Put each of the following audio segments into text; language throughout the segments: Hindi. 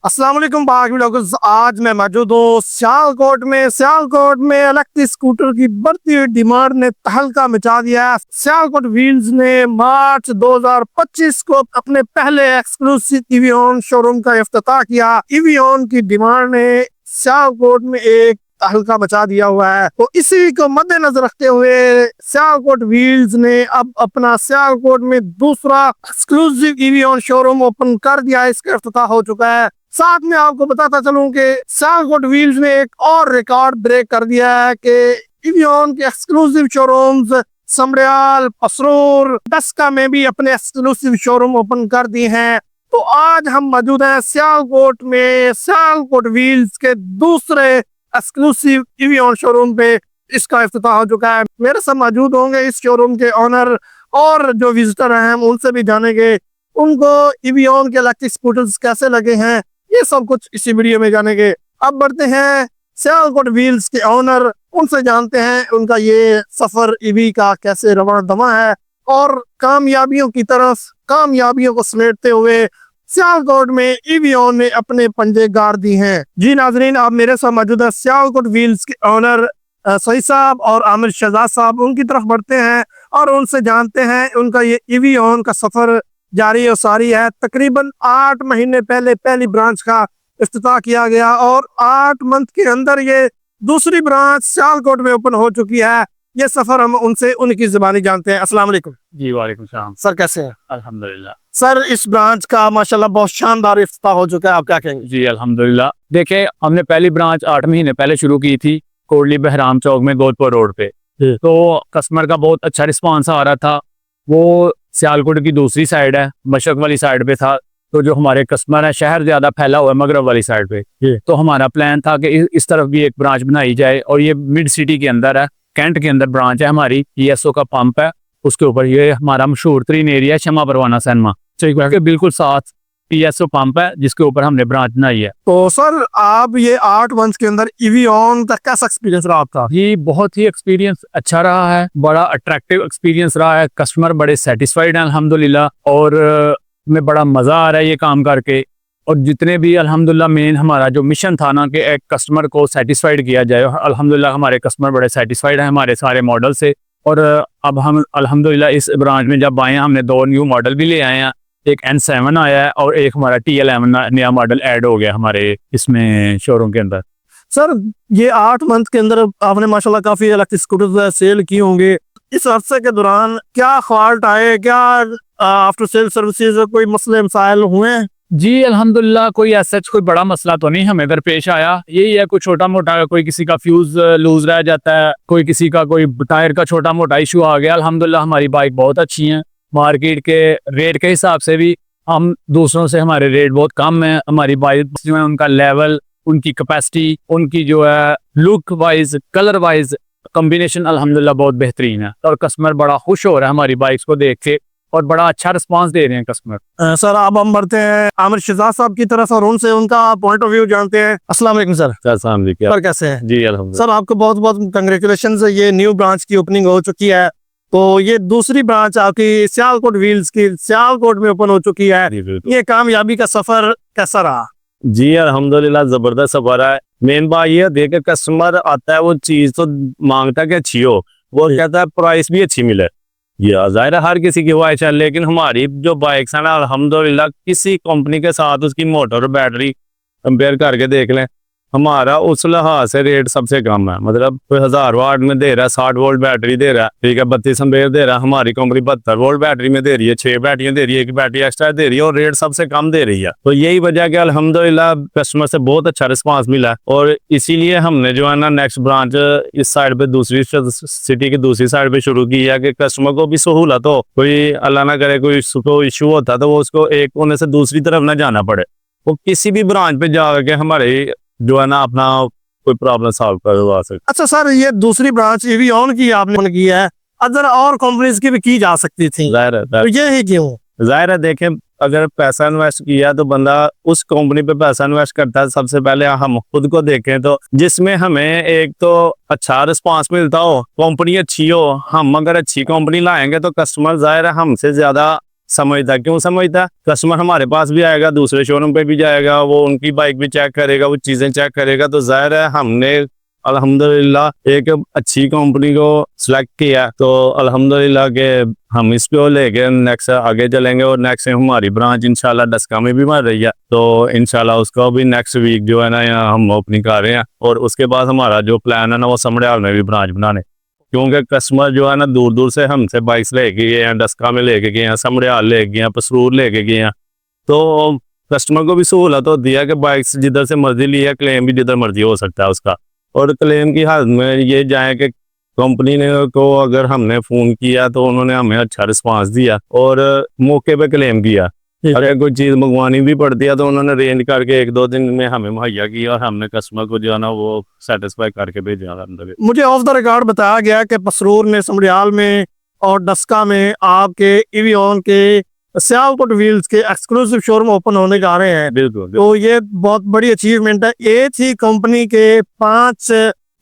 अस्सलाम वालेकुम व्लॉगर्स। आज मैं मौजूद हूँ सियालकोट में इलेक्ट्रिक स्कूटर की बढ़ती हुई डिमांड ने तहलका मचा दिया है। सियालकोट व्हील्स ने मार्च 2025 को अपने पहले एक्सक्लूसिव ईवीओन शोरूम का इफ्तिताह किया। ईवीओन की डिमांड ने सियालकोट में एक तहलका मचा दिया हुआ है, तो इसी को मद्देनजर रखते हुए सियालकोट व्हील्स ने अब अपना सियालकोट में दूसरा एक्सक्लूसिव ईवीओन शोरूम ओपन कर दिया है। इसका इफ्तिताह हो चुका है। साथ में आपको बताता चलूं कि सियालकोट व्हील्स ने एक और रिकॉर्ड ब्रेक कर दिया है कि ईवीओन के एक्सक्लूसिव शोरूम्स समड़ियाल, पसरूर, डस्का में भी अपने एक्सक्लूसिव शोरूम ओपन कर दिए हैं। तो आज हम मौजूद हैं सियालकोट में सियालकोट व्हील्स के दूसरे एक्सक्लूसिव ईवीओन शोरूम पे। इसका इफ्तिताह हो चुका है। मेरे साथ मौजूद होंगे इस शोरूम के ऑनर और जो विजिटर हैं, हम उनसे भी जानेंगे उनको ईवीओन के इलेक्ट्रिक स्कूटर्स कैसे लगे हैं। ये सब कुछ इसी वीडियो में जानेंगे। अब बढ़ते हैं सियालकोट व्हील्स के ऑनर, उनसे जानते हैं उनका ये सफर ईवी का कैसे रवाना दवा है और कामयाबियों की तरफ कामयाबियों को समेटते हुए सियालकोट में ईवीओन ने अपने पंजे गाड़ दी हैं। जी नाजरीन, आप मेरे साथ मौजूद है सियालकोट व्हील्स के ऑनर सईद साहब और आमिर शहजाद साहब। उनकी तरफ बढ़ते हैं और उनसे जानते हैं उनका ये ईवीओन का सफर जारी और सारी है। तकरीबन 8 महीने पहले पहली ब्रांच का इफ्तिताह किया गया और 8 मंथ के अंदर ये दूसरी ब्रांच सियालकोट में ओपन हो चुकी है। ये सफर हम उनसे उनकी जुबानी जानते हैं। अस्सलाम वालेकुम। जी वालेकुम सलाम। सर कैसे हैं? अल्हम्दुलिल्लाह। सर इस ब्रांच का माशाल्लाह बहुत शानदार इफ्तिताह हो चुका है, आप क्या कहेंगे? जी अल्हम्दुलिल्लाह। देखे, हमने पहली ब्रांच 8 महीने पहले शुरू की थी कोटली बहराम चौक में गोदपुर रोड पे। तो कस्टमर का बहुत अच्छा रिस्पांस आ रहा था। वो सियालकोट की दूसरी साइड है, मशरक वाली साइड पे था। तो जो हमारे कस्टमर है, शहर ज्यादा फैला हुआ है मगरब वाली साइड पे। तो हमारा प्लान था कि इस तरफ भी एक ब्रांच बनाई जाए और ये मिड सिटी के अंदर है, कैंट के अंदर ब्रांच है हमारी। ईएसओ का पंप है, उसके ऊपर ये हमारा मशहूर तरीन एरिया शमा परवाना सिनेमा के बिल्कुल साथ ईएसओ पंप है जिसके ऊपर हमने ब्रांच बनाई है। तो सर आप ये 8 मंथ के अंदर ईवीओन का कैसा एक्सपीरियंस रहा आपका? ये बहुत ही एक्सपीरियंस अच्छा रहा है, बड़ा अट्रैक्टिव एक्सपीरियंस रहा है। कस्टमर बड़े सेटिस्फाइड हैं अल्हम्दुलिल्लाह और में बड़ा मजा आ रहा है ये काम करके। और जितने भी अल्हम्दुलिल्लाह मेन हमारा जो मिशन था ना कि एक कस्टमर को सेटिस्फाइड किया जाए, अल्हम्दुलिल्लाह हमारे कस्टमर बड़े सेटिस्फाइड हैं हमारे सारे मॉडल से। और अब हम अल्हम्दुलिल्लाह इस ब्रांच में जब आए हैं, हमने 2 न्यू मॉडल भी ले आए हैं। एक N7 आया है और एक हमारा TL11 नया मॉडल ऐड हो गया हमारे इसमें शोरूम के अंदर। सर ये 8 मंथ के अंदर आपने माशाल्लाह काफी इलेक्ट्रिक स्कूटर सेल किए होंगे। इस अरसे के दौरान क्या फॉल्ट आए, क्या आफ्टर सेल सर्विसेज कोई मसले मसाइल हुए हैं? जी अल्हम्दुलिल्लाह कोई ऐसा कोई बड़ा मसला तो नहीं हमें दरपेश आया। यही है कोई छोटा मोटा, कोई किसी का फ्यूज लूज रह जाता है, कोई किसी का कोई टायर का छोटा मोटा इशू आ गया। अल्हम्दुलिल्लाह हमारी बाइक बहुत अच्छी है, मार्केट के रेट के हिसाब से भी हम दूसरों से हमारे रेट बहुत कम है। हमारी बाइक जो है उनका लेवल, उनकी कैपेसिटी, उनकी जो है look wise, colour wise combination अल्हम्दुलिल्लाह बहुत बेहतरीन है और कस्टमर बड़ा खुश हो रहा है हमारी बाइक्स को देख के और बड़ा अच्छा रिस्पांस दे रहे हैं कस्टमर। सर आप हम बढ़ते हैं आमिर शहजाद साहब की तरफ और उनसे उनका पॉइंट ऑफ व्यू जानते हैं। अस्सलाम वालेकुम सर। सर कैसे हैं? जी अल्हम्दुलिल्लाह। सर आपको बहुत बहुत कंग्रेचुलेशन। ये न्यू ब्रांच की ओपनिंग हो चुकी है, तो ये दूसरी ब्रांच आपकी सियालकोट व्हील्स की सियालकोट में ओपन हो चुकी है। ये कामयाबी का सफर कैसा रहा? जी अल्हम्दुलिल्लाह जबरदस्त सफर है। मेन बात ये देख के कस्टमर आता है, वो चीज तो मांगता है कि अच्छी हो, वो कहता है प्राइस भी अच्छी मिले। ये जाहिर है हर किसी की ख्वाहिश है, लेकिन हमारी जो बाइक्स है ना अल्हम्दुलिल्लाह किसी कंपनी के साथ उसकी मोटर और बैटरी कंपेयर करके देख लें, हमारा उस लिहाज से रेट सबसे कम है। मतलब कोई 1000 वाट में दे रहा है, 60 वोल्ट बैटरी दे रहा है, ठीक है, 32 एम्पेयर दे रहा है। हमारी कंपनी 72 वोल्ट बैटरी में दे रही है, 6 बैटरियां दे रही है, 1 बैटरी एक्स्ट्रा दे रही है और रेट सबसे कम दे रही है। तो यही वजह कि अल्हम्दुलिल्लाह कस्टमर से बहुत अच्छा रिस्पांस मिला है और इसीलिए हमने जो है ना नेक्स्ट ब्रांच इस साइड पे दूसरी सिटी की दूसरी साइड पे शुरू की है कि कस्टमर को भी सहूलत हो। कोई अल्लाह ना करे कोई इशू होता तो वो उसको एक कोने से दूसरी तरफ ना जाना पड़े, वो किसी भी ब्रांच पे जाके हमारे जो है ना अपना कोई प्रॉब्लम सॉल्व करवा सकते। अच्छा सर, ये दूसरी ब्रांच ईवीओन की आपने की है, अदर और कंपनीज की भी की जा सकती थी, जाहिर है, तो ये ही क्यों? जाहिर है देखें, अगर पैसा इन्वेस्ट किया तो बंदा उस कंपनी पे पैसा इन्वेस्ट करता है। सबसे पहले हम खुद को देखें तो जिसमें हमें एक तो अच्छा रिस्पांस मिलता हो, कंपनी अच्छी हो। हम अगर अच्छी कंपनी लाएंगे तो कस्टमर जाहिर है हमसे ज्यादा समझता। क्यों समझता? कस्टमर हमारे पास भी आएगा, दूसरे शोरूम पे भी जाएगा, वो उनकी बाइक भी चेक करेगा, वो चीजें चेक करेगा। तो जाहिर है हमने अल्हम्दुलिल्लाह एक अच्छी कंपनी को सिलेक्ट किया, तो अल्हम्दुलिल्लाह के हम इसको लेके नेक्स्ट आगे चलेंगे। और नेक्स्ट हमारी ब्रांच इंशाल्लाह डस्का में भी बन रही है, तो इंशाल्लाह उसको भी नेक्स्ट वीक जो है ना यहाँ हम ओपनिंग कर रहे हैं। और उसके बाद हमारा जो प्लान है ना वो समड़ियाल में भी ब्रांच बनाने, क्योंकि कस्टमर जो है ना दूर दूर से हमसे बाइक्स लेके गए हैं, डस्का में लेके गए हैं, समड़ियाल लेके गए हैं, पसरूर लेके गए हैं। तो कस्टमर को भी सहूलत होती है कि बाइक्स जिधर से मर्जी ली है, क्लेम भी जिधर मर्जी हो सकता है उसका। और क्लेम की हालत में ये जाए कि कंपनी ने को अगर हमने फ़ोन किया तो उन्होंने हमें अच्छा रिस्पांस दिया और मौके पे क्लेम किया। अगर कोई चीज़ मंगवानी भी पड़ती है तो उन्होंने रेंज करके 1-2 दिन में हमें मुहैया किया और हमने कस्टमर को जो है ना वो सेटिस्फाई करके भेजा अंदर। मुझे ऑफ द रिकॉर्ड बताया गया कि पसरूर में, समड़ियाल में और डस्का में आपके इवियन के सियालकोट व्हील्स के एक्सक्लूसिव शोरूम ओपन होने जा रहे हैं। बिल्कुल। तो ये बहुत बड़ी अचीवमेंट है। एक ही कंपनी के 5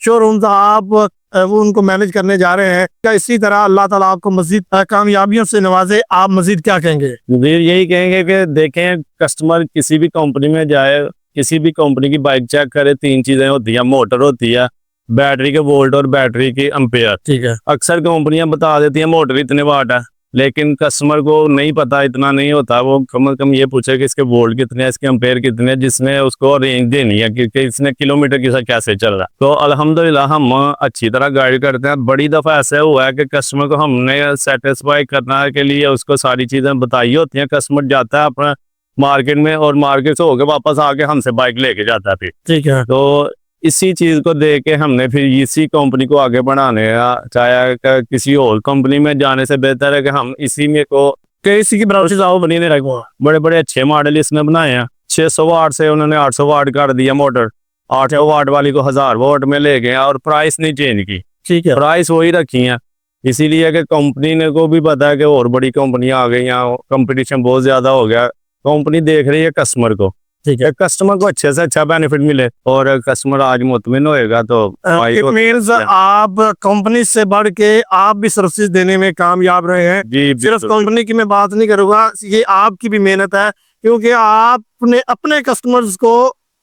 शोरूम्स आप वो उनको मैनेज करने जा रहे हैं। क्या इसी तरह अल्लाह ताला आपको मजीद कामयाबियों से नवाजे? आप मजीद क्या कहेंगे? यही कहेंगे कि देखें, कस्टमर किसी भी कंपनी में जाए, किसी भी कंपनी की बाइक चेक करे, 3 चीजें होती है, मोटर होती है, बैटरी के वोल्ट और बैटरी की एम्पेयर। ठीक है। अक्सर कंपनियां बता देती हैं मोटर इतने वाट है, लेकिन कस्टमर को नहीं पता, इतना नहीं होता। वो कम से कम ये पूछे कि इसके वोल्ट कितने हैं, इसके एम्पेयर कितने हैं, जिसमें उसको रेंज देनी है कि इसने किलोमीटर के साथ कैसे चल रहा है। तो अल्हम्दुलिल्लाह हम अच्छी तरह गाइड करते हैं। बड़ी दफ़ा ऐसा हुआ है कि कस्टमर को हमने सेटिस्फाई करने के लिए उसको सारी चीज़ें बताई होती हैं। कस्टमर जाता है अपना मार्केट में और मार्केट से होकर वापस आके हमसे बाइक लेके जाता है। फिर ठीक है। तो इसी चीज़ को देख के हमने फिर इसी कंपनी को आगे बढ़ाने का चाहे कि किसी और कंपनी में जाने से बेहतर है कि हम इसी में को इसी की ब्रांचेस आओ बनी नहीं रखो। बड़े बड़े अच्छे मॉडल इसने बनाए हैं। 600 वाट से उन्होंने 800 वाट कर दिया मोटर, 800 वाट वाली को 1000 वाट में ले गए और प्राइस नहीं चेंज की। ठीक है। प्राइस वही रखी है, इसीलिए कि कंपनी ने को भी पता है कि और बड़ी कंपनियां आ गई हैं, कंपटीशन बहुत ज्यादा हो गया। कंपनी देख रही है कस्टमर को, ठीक है। कस्टमर को अच्छे से अच्छा बेनिफिट मिले और कस्टमर आज मुतमिन होएगा तो इट मींस आप कंपनी से बढ़ के आप भी सर्विस देने में कामयाब रहे हैं। जी सिर्फ कंपनी की मैं बात नहीं करूंगा, ये आपकी भी मेहनत है, क्योंकि आपने अपने कस्टमर्स को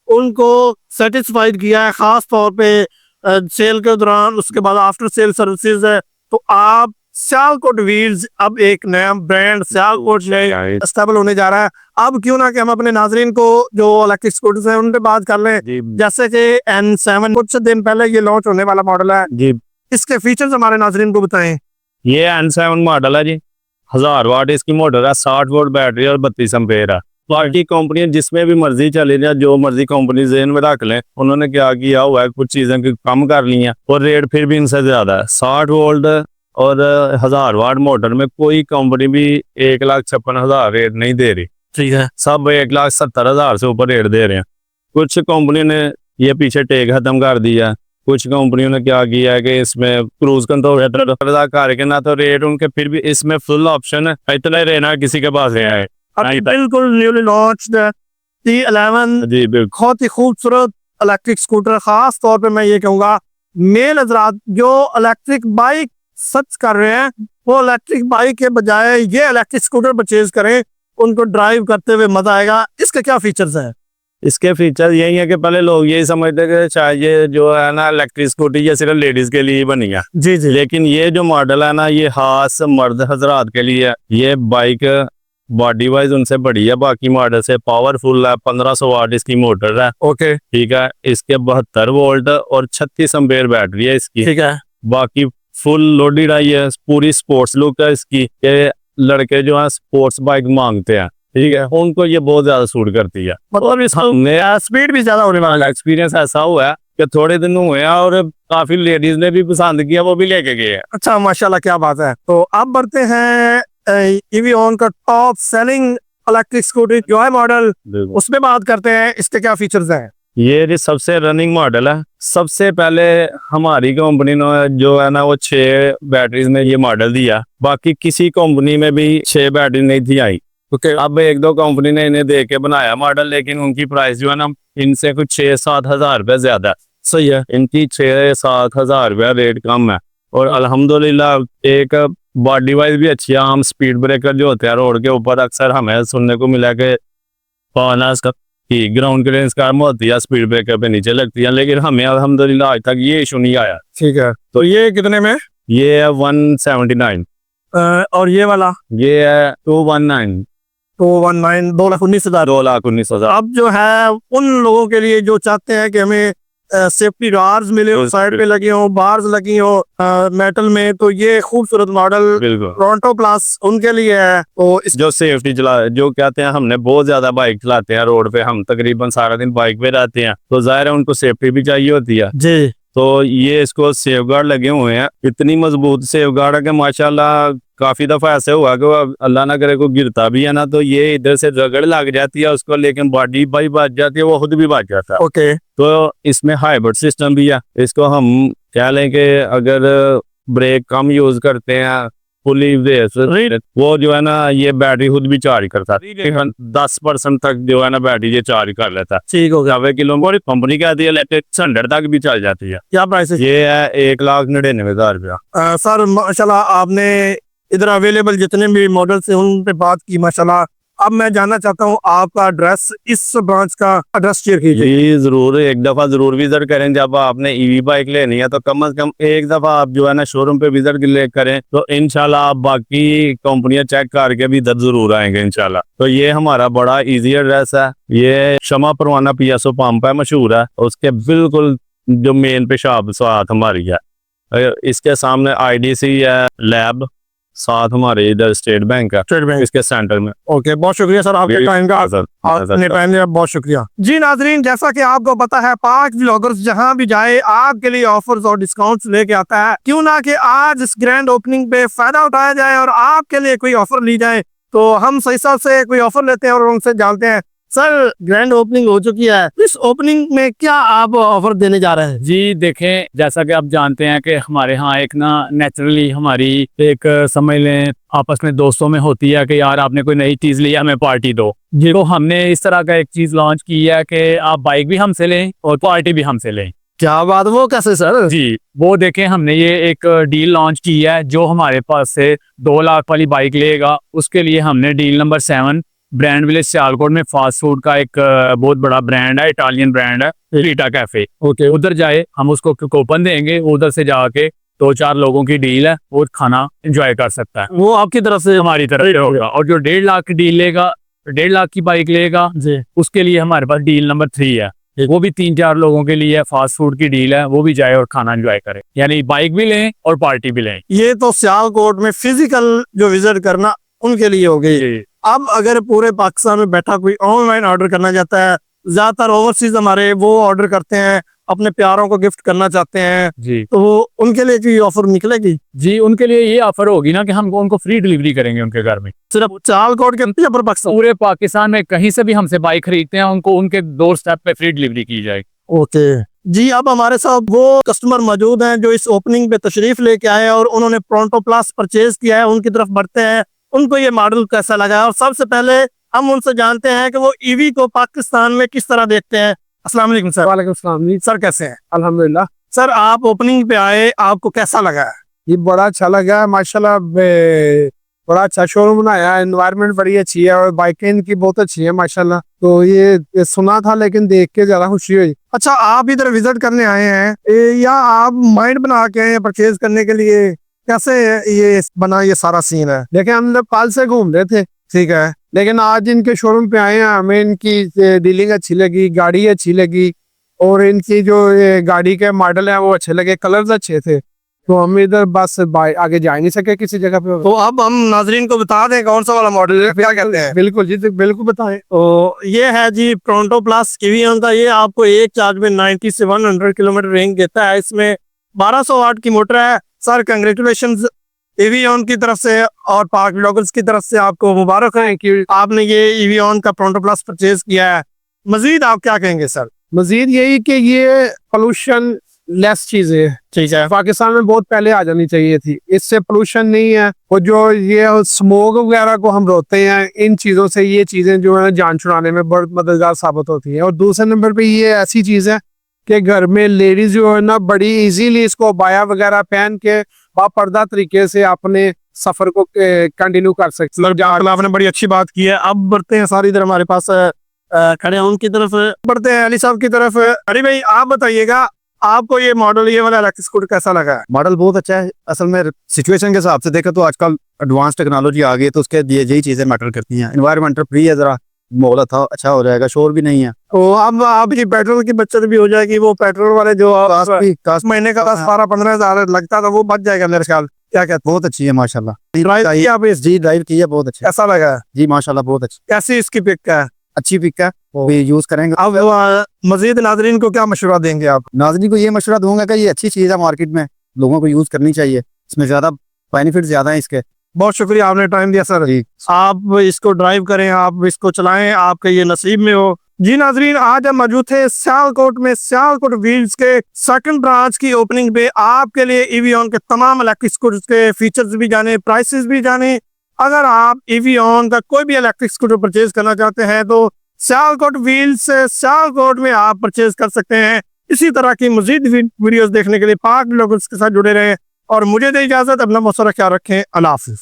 उनको सेटिस्फाइड किया है, खास तौर पे सेल के दौरान, उसके बाद आफ्टर सेल सर्विसेज है। तो आप सियालकोट व्हील्स अब एक नया ब्रांड सियालकोट से स्टेबल होने जा रहा है। अब क्यों ना कि हम अपने नाजरीन को जो इलेक्ट्रिक स्कूटर्स हैं उन पे बात कर लें। जैसे कि N7 कुछ दिन पहले ये लॉन्च होने वाला मॉडल है जी, इसके फीचर्स हमारे नाजरीन को बताएं। ये N7 मॉडल है जी, 1000 वाट इसकी मोटर है, 60 वोल्ट बैटरी और 32 एम्पेयर है। बाकी कंपनियां जिसमें भी मर्जी चले जाए, जो मर्जी कंपनी जेन में रख लें, उन्होंने क्या किया हुआ है, कुछ चीजें कम कर ली हैं और रेट फिर भी इनसे ज्यादा है। 60 वोल्ट और 1000 वाट मोटर में कोई कंपनी भी 1,56,000 रेट नहीं दे रही। ठीक है। सब 1,70,000 से ऊपर रेट दे रहे हैं। कुछ कंपनी ने ये पीछे टेक खत्म कर दिया, कुछ कंपनियों ने क्या किया है कि इसमें क्रूज कंट्रोल करके ना तो रेट उनके, फिर भी इसमें फुल ऑप्शन है, इतना ही रहना किसी के पास है। बिल्कुल न्यूली लॉन्च्ड T11 जी बिल्कुल, बहुत ही खूबसूरत इलेक्ट्रिक स्कूटर। खास तौर पे मैं ये कहूँगा मेल हजरात जो इलेक्ट्रिक बाइक सर्च कर रहे हैं, वो इलेक्ट्रिक बाइक के बजाय ये इलेक्ट्रिक स्कूटर परचेज करें, उनको ड्राइव करते हुए मजा आएगा। इसके क्या फीचर्स हैं? इसके फीचर यही है कि पहले लोग यही समझते कि शायद ये जो है ना इलेक्ट्रिक स्कूटी ये सिर्फ लेडीज के लिए ही बनी है। जी जी। लेकिन ये जो मॉडल है ना ये खास मर्द हजरात के लिए है। ये बाइक बॉडी वाइज उनसे बड़ी है, बाकी मॉडल से पावरफुल है। 1500 वाट इसकी मोटर है। ओके। ठीक है। इसके 72 वोल्ट और 36 एम्पेयर बैटरी है इसकी। ठीक है। बाकी फुल लोडेड है, ये पूरी स्पोर्ट्स लुक है इसकी। ये लड़के जो है स्पोर्ट्स बाइक मांगते हैं, ठीक है, उनको ये बहुत ज्यादा सूट करती है। मतलब इसमें स्पीड भी ज्यादा होने वाला है। एक्सपीरियंस ऐसा हुआ है कि थोड़े दिन हुए हैं और काफी लेडीज ने भी पसंद किया, वो भी लेके गए हैं। अच्छा, माशाल्लाह, क्या बात है। तो अब बढ़ते हैं इवियन का टॉप सेलिंग इलेक्ट्रिक स्कूटी जो है मॉडल, उसमें बात करते हैं। इसके क्या फीचर्स हैं? ये सबसे रनिंग मॉडल है। सबसे पहले हमारी कंपनी ने जो है ना वो 6 बैटरीज में ये मॉडल दिया, बाकी किसी कंपनी में भी 6 बैटरी नहीं थी आई। ओके। अब 1-2 कंपनी ने इन्हें दे के बनाया मॉडल, लेकिन उनकी प्राइस जो है ना इनसे कुछ 6-7 हजार रुपये ज्यादा। सही है। इनकी 6-7 हजार रुपया रेट कम है और अल्हम्दुलिल्लाह एक बॉडी वाइज भी अच्छी है। हम स्पीड ब्रेकर जो होते हैं रोड के ऊपर अक्सर हमें सुनने को मिला कि कि ग्राउंड क्लियरेंस कम होती है, स्पीड ब्रेकर पे नीचे लगती है, लेकिन हमें अल्हम्दुलिल्लाह आज तक ये इशू नहीं आया। ठीक है, तो ये कितने में? ये है 179, और ये वाला ये है 219, तो 19 2,19,000। 2,19,000। अब जो है उन लोगों के लिए जो चाहते हैं कि हमें सेफ्टी रार्स मिले हो, साइड पे लगी हो, बार्स लगी हो मेटल में, तो ये खूबसूरत मॉडल बिल्कुल टोरंटो प्लस उनके लिए है। तो इस जो सेफ्टी चला, जो कहते हैं हमने बहुत ज्यादा बाइक चलाते हैं रोड पे, हम तकरीबन सारा दिन बाइक पे रहते हैं, तो जाहिर है उनको सेफ्टी भी चाहिए होती है। जी, तो ये इसको सेफगार्ड लगे हुए हैं, इतनी मजबूत सेफगार्ड है कि माशाल्लाह काफी दफा ऐसे हुआ कि वो अल्लाह ना करे को गिरता भी है ना, तो ये इधर से रगड़ लग जाती है उसको, लेकिन बॉडी भाई बच जाती है, वो खुद भी बच जाता है। ओके। तो इसमें हाइब्रिड सिस्टम भी है। इसको हम कह लें कि अगर ब्रेक कम यूज करते हैं, फुली वो जो है ना ये बैटरी खुद भी चार्ज करता है, 10% तक जो है ना बैटरी ये चार्ज कर लेता है। ठीक हो गया। 90 किलोमीटर कंपनी कहती है, इलेक्ट्रिक 100 तक भी चल जाती है। क्या प्राइस है? ये है 1,99,000 रुपया। सर माशाल्लाह आपने इधर अवेलेबल जितने भी मॉडल्स हैं उन पे बात की माशाल्लाह। अब मैं जानना चाहता हूँ आपका एड्रेस, इस ब्रांच का एड्रेस शेयर कीजिए। जी जरूर, एक दफा जरूर विजिट करें। जब आपने ईवी बाइक लेनी है तो कम से कम एक दफा आप जो है ना शोरूम पे विजिट करें, तो इंशाल्लाह आप बाकी कंपनियां चेक करके भी इधर जरूर आएंगे इंशाल्लाह। तो ये हमारा बड़ा इजी एड्रेस है। ये शमा परवाना PSO पंप है, मशहूर है, उसके बिल्कुल जो मेन पेशाब साथ हमारी है। इसके सामने IDC है लैब, साथ हमारे इधर स्टेट बैंक है, स्टेट बैंक इसके सेंटर में। ओके, बहुत शुक्रिया सर आपके टाइम का, आपने टाइम दिया, बहुत शुक्रिया जी। नाजरीन, जैसा कि आपको पता है पाक व्लॉगर्स जहां भी जाए आपके लिए ऑफर्स और डिस्काउंट्स लेके आता है। क्यों ना कि आज इस ग्रैंड ओपनिंग पे फायदा उठाया जाए और आपके लिए कोई ऑफर ली जाए। तो हम सही साल से कोई ऑफर लेते हैं और उनसे जानते हैं। सर, ग्रैंड ओपनिंग हो चुकी है, इस ओपनिंग में क्या आप ऑफर देने जा रहे हैं? जी देखें, जैसा कि आप जानते हैं कि हमारे यहाँ एक ना नेचुरली हमारी एक समझ लें आपस में दोस्तों में होती है कि यार आपने कोई नई चीज ली, हमें पार्टी दो। तो हमने इस तरह का एक चीज लॉन्च की है कि आप बाइक भी हमसे लें और पार्टी भी हमसे लें। क्या बात, वो कैसे सर? जी वो देखें, हमने ये एक डील लॉन्च की है। जो हमारे पास से 2 लाख वाली बाइक लेगा उसके लिए हमने deal number 7 brand village Sialkot में फास्ट फूड का एक बहुत बड़ा ब्रांड है, इटालियन ब्रांड है, रीटा कैफे। ओके, उधर जाए, हम उसको कूपन देंगे, उधर से जाके 2-4 लोगों की डील है, वो खाना एंजॉय कर सकता है। वो आपकी तरफ से? हमारी तरफ से होगा। और जो 1.5 लाख की डील लेगा, 1.5 लाख की बाइक लेगा जी, उसके लिए हमारे पास डील नंबर 3 है। वो भी 3-4 लोगों के लिए फास्ट फूड की डील है, वो भी जाए और खाना एंजॉय करे, यानी बाइक भी लें और पार्टी भी लें। ये तो सियालकोट में फिजिकल जो विजिट करना उनके लिए हो गई। अब अगर पूरे पाकिस्तान में बैठा कोई ऑनलाइन ऑर्डर करना चाहता है, ज्यादातर ओवरसीज हमारे वो ऑर्डर करते हैं, अपने प्यारों को गिफ्ट करना चाहते हैं, जी, तो उनके लिए कोई ऑफर निकलेगी? जी उनके लिए ये ऑफर होगी ना कि हम उनको फ्री डिलीवरी करेंगे उनके घर में। सिर्फ सियालकोट के अंदर या पूरे पाकिस्तान? पूरे पाकिस्तान में कहीं से भी हमसे बाइक खरीदते हैं, उनको उनके डोर स्टेप पे फ्री डिलीवरी की जाएगी। ओके जी। अब हमारे साथ वो कस्टमर मौजूद हैं जो इस ओपनिंग पे तशरीफ लेके आए और उन्होंने टोरंटो प्लस परचेज किया है। उनकी तरफ बढ़ते हैं, उनको ये मॉडल कैसा लगा, और सबसे पहले हम उनसे जानते हैं कि वो ईवी को पाकिस्तान में किस तरह देखते हैं। अस्सलाम वालेकुम सर। वालेकुम सलाम जी। सर कैसे हैं? अल्हम्दुलिल्लाह। सर, आप ओपनिंग पे आए, आपको कैसा लगा? ये बड़ा अच्छा लगा माशाल्लाह। बड़ा अच्छा शोरूम बनाया है, एनवायरनमेंट बड़ी अच्छी है और बाइकें इनकी बहुत अच्छी है माशाल्लाह। तो ये सुना था लेकिन देख के ज्यादा खुशी हुई। अच्छा, आप इधर विजिट करने आए हैं या आप माइंड बना के आए हैं परचेज करने के लिए? कैसे ये बना ये सारा सीन है? देखिए, हम लोग कल से घूम रहे थे, ठीक है, लेकिन आज इनके शोरूम पे आए हैं, हमें इनकी डीलिंग अच्छी लगी, गाड़ी अच्छी लगी और इनकी जो ये गाड़ी के मॉडल है वो अच्छे लगे, कलर्स अच्छे थे। तो हम इधर बस आगे जा नहीं सके किसी जगह पे। तो अब हम नाजरीन को बता दें कौन सा वाला मॉडल है, क्या कहते हैं? बिल्कुल जी, बिल्कुल बताएं। तो ये है जी टोरंटो प्लस ईवीएन का। ये आपको एक चार्ज में 90 से 100 किलोमीटर रेंज देता है। इसमें 1200 वाट की मोटर है। सर, कंग्रेचुलेशन ईवीएन की तरफ से और पाक व्लॉगर्स की तरफ से आपको मुबारक है कि आपने ये ईवीएन का टोरंटो प्लस परचेज किया है। मजीद आप क्या कहेंगे सर? मजीद यही कि ये पोल्यूशन लेस चीज है, ठीक है, पाकिस्तान में बहुत पहले आ जानी चाहिए थी। इससे पोल्यूशन नहीं है, और जो ये स्मोक वगैरह को हम रोकते हैं, इन चीजों से ये चीजें जो है जान छुड़ाने में बहुत मददगार साबित होती है। और दूसरे नंबर पे ये ऐसी चीज है कि घर में लेडीज जो है ना बड़ी इजीली इसको बाया वगैरह पहन के बापर्दा तरीके से अपने सफर को कंटिन्यू कर सकते हैं। मतलब आपने बड़ी अच्छी बात की है। अब बढ़ते हैं सारी इधर हमारे पास खड़े हैं उनकी तरफ, बढ़ते हैं अली साहब की तरफ। अली भाई आप बताइएगा, आपको ये मॉडल, ये वाला इलेक्ट्रिक स्कूटर कैसा लगा है? मॉडल बहुत अच्छा है। असल में सिचुएशन के हिसाब से देखें तो आजकल एडवांस टेक्नोलॉजी आ गई है, तो उसके लिए यही चीजें मैटर करती हैं। एनवायरमेंटल फ्री है, जरा माहौल था अच्छा हो जाएगा, शोर भी नहीं है। तो अब आपकी पेट्रोल की बचत भी हो जाएगी। वो पेट्रोल वाले जो कास्ट महीने का 12-15 हजार लगता था वो बच जाएगा मेरे ख्याल। क्या कहते बहुत अच्छी है माशाल्लाह। ड्राइव किया आप इस, जी ड्राइव की है, बहुत अच्छा कैसा लगा है? जी माशाल्लाह बहुत अच्छी कैसी इसकी पिक है? अच्छी पिक है, वो भी यूज करेंगे। अब मजीद नाजरीन को क्या मशवरा देंगे आप? नाज़रीन को ये मशवरा दूंगा कि ये अच्छी चीज है, मार्केट में लोगों को यूज करनी चाहिए, इसमें ज्यादा बेनिफिट ज्यादा है इसके। बहुत शुक्रिया, आपने टाइम दिया सर। जी आप इसको ड्राइव करें, आप इसको चलाएं, आपके ये नसीब में हो। जी नाजरीन, आज हम मौजूद थे सियालकोट में, सियालकोट व्हील्स के सेकंड ब्रांच की ओपनिंग पे। आपके लिए एवियन के तमाम इलेक्ट्रिक स्कूटर्स के फीचर्स भी जाने, प्राइसेस भी जाने। अगर आप एवियन का कोई भी इलेक्ट्रिक स्कूटर परचेज करना चाहते हैं तो सियालकोट व्हील्स से सियालकोट में आप परचेज कर सकते हैं। इसी तरह की मजीद वीडियोस देखने के लिए पाक लोगों के साथ जुड़े रहें और मुझे दे इजाजत। अपना मौसम ख्याल रखें। अल्लाह हाफिज।